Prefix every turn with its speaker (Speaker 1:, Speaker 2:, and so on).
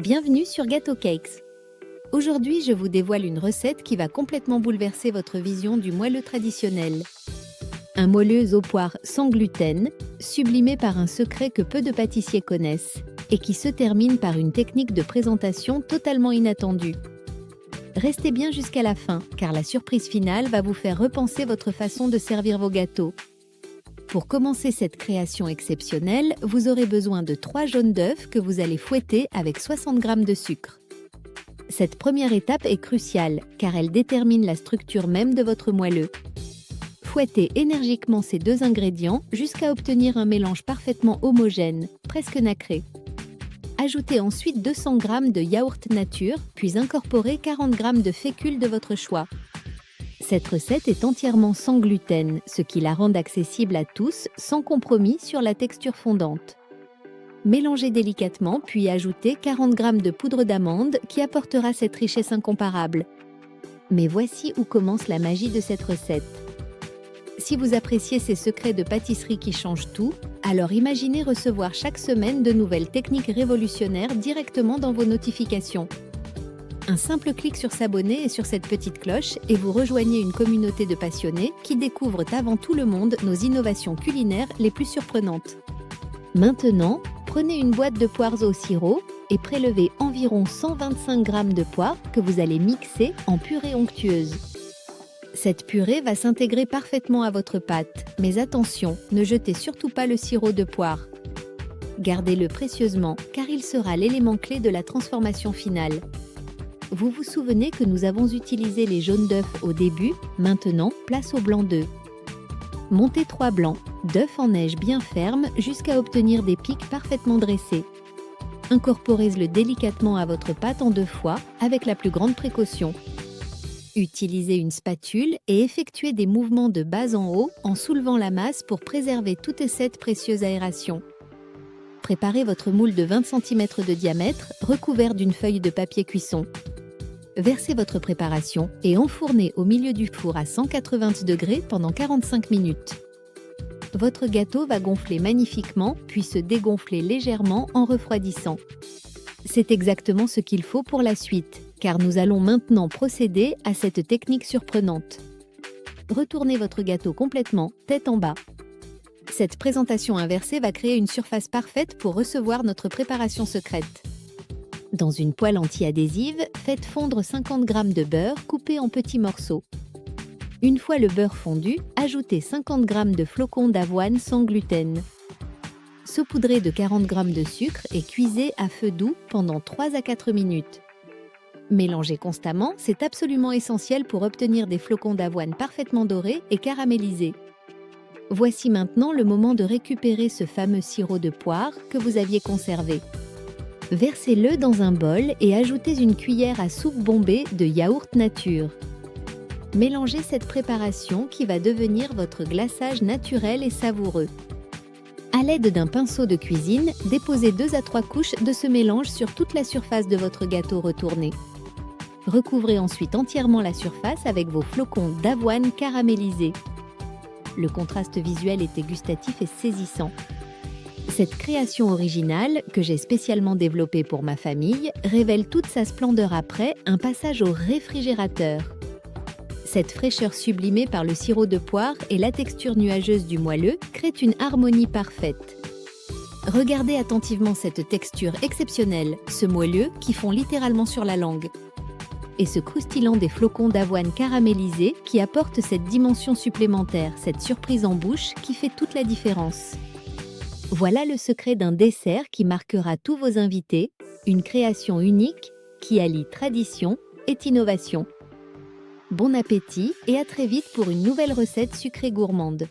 Speaker 1: Bienvenue sur Gâteau Cakes. Aujourd'hui, je vous dévoile une recette qui va complètement bouleverser votre vision du moelleux traditionnel. Un moelleux aux poires sans gluten, sublimé par un secret que peu de pâtissiers connaissent et qui se termine par une technique de présentation totalement inattendue. Restez bien jusqu'à la fin, car la surprise finale va vous faire repenser votre façon de servir vos gâteaux. Pour commencer cette création exceptionnelle, vous aurez besoin de 3 jaunes d'œufs que vous allez fouetter avec 60 g de sucre. Cette première étape est cruciale, car elle détermine la structure même de votre moelleux. Fouettez énergiquement ces 2 ingrédients jusqu'à obtenir un mélange parfaitement homogène, presque nacré. Ajoutez ensuite 200 g de yaourt nature, puis incorporez 40 g de fécule de votre choix. Cette recette est entièrement sans gluten, ce qui la rend accessible à tous, sans compromis sur la texture fondante. Mélangez délicatement, puis ajoutez 40 g de poudre d'amande qui apportera cette richesse incomparable. Mais voici où commence la magie de cette recette. Si vous appréciez ces secrets de pâtisserie qui changent tout, alors imaginez recevoir chaque semaine de nouvelles techniques révolutionnaires directement dans vos notifications. Un simple clic sur s'abonner et sur cette petite cloche et vous rejoignez une communauté de passionnés qui découvrent avant tout le monde nos innovations culinaires les plus surprenantes. Maintenant, prenez une boîte de poires au sirop et prélevez environ 125 g de poires que vous allez mixer en purée onctueuse. Cette purée va s'intégrer parfaitement à votre pâte, mais attention, ne jetez surtout pas le sirop de poire. Gardez-le précieusement car il sera l'élément clé de la transformation finale. Vous vous souvenez que nous avons utilisé les jaunes d'œufs au début, maintenant place au blanc d'œufs. Montez 3 blancs d'œufs en neige bien ferme jusqu'à obtenir des pics parfaitement dressés. Incorporez-le délicatement à votre pâte en 2 fois avec la plus grande précaution. Utilisez une spatule et effectuez des mouvements de bas en haut en soulevant la masse pour préserver toute cette précieuse aération. Préparez votre moule de 20 cm de diamètre recouvert d'une feuille de papier cuisson. Versez votre préparation et enfournez au milieu du four à 180 degrés pendant 45 minutes. Votre gâteau va gonfler magnifiquement puis se dégonfler légèrement en refroidissant. C'est exactement ce qu'il faut pour la suite, car nous allons maintenant procéder à cette technique surprenante. Retournez votre gâteau complètement, tête en bas. Cette présentation inversée va créer une surface parfaite pour recevoir notre préparation secrète. Dans une poêle anti-adhésive, faites fondre 50 g de beurre coupé en petits morceaux. Une fois le beurre fondu, ajoutez 50 g de flocons d'avoine sans gluten. Saupoudrez de 40 g de sucre et cuisez à feu doux pendant 3 à 4 minutes. Mélangez constamment, c'est absolument essentiel pour obtenir des flocons d'avoine parfaitement dorés et caramélisés. Voici maintenant le moment de récupérer ce fameux sirop de poire que vous aviez conservé. Versez-le dans un bol et ajoutez une cuillère à soupe bombée de yaourt nature. Mélangez cette préparation qui va devenir votre glaçage naturel et savoureux. À l'aide d'un pinceau de cuisine, déposez 2 à 3 couches de ce mélange sur toute la surface de votre gâteau retourné. Recouvrez ensuite entièrement la surface avec vos flocons d'avoine caramélisés. Le contraste visuel et gustatif est saisissant. Cette création originale, que j'ai spécialement développée pour ma famille, révèle toute sa splendeur après un passage au réfrigérateur. Cette fraîcheur sublimée par le sirop de poire et la texture nuageuse du moelleux créent une harmonie parfaite. Regardez attentivement cette texture exceptionnelle, ce moelleux qui fond littéralement sur la langue. Et ce croustillant des flocons d'avoine caramélisés qui apporte cette dimension supplémentaire, cette surprise en bouche qui fait toute la différence. Voilà le secret d'un dessert qui marquera tous vos invités, une création unique qui allie tradition et innovation. Bon appétit et à très vite pour une nouvelle recette sucrée gourmande.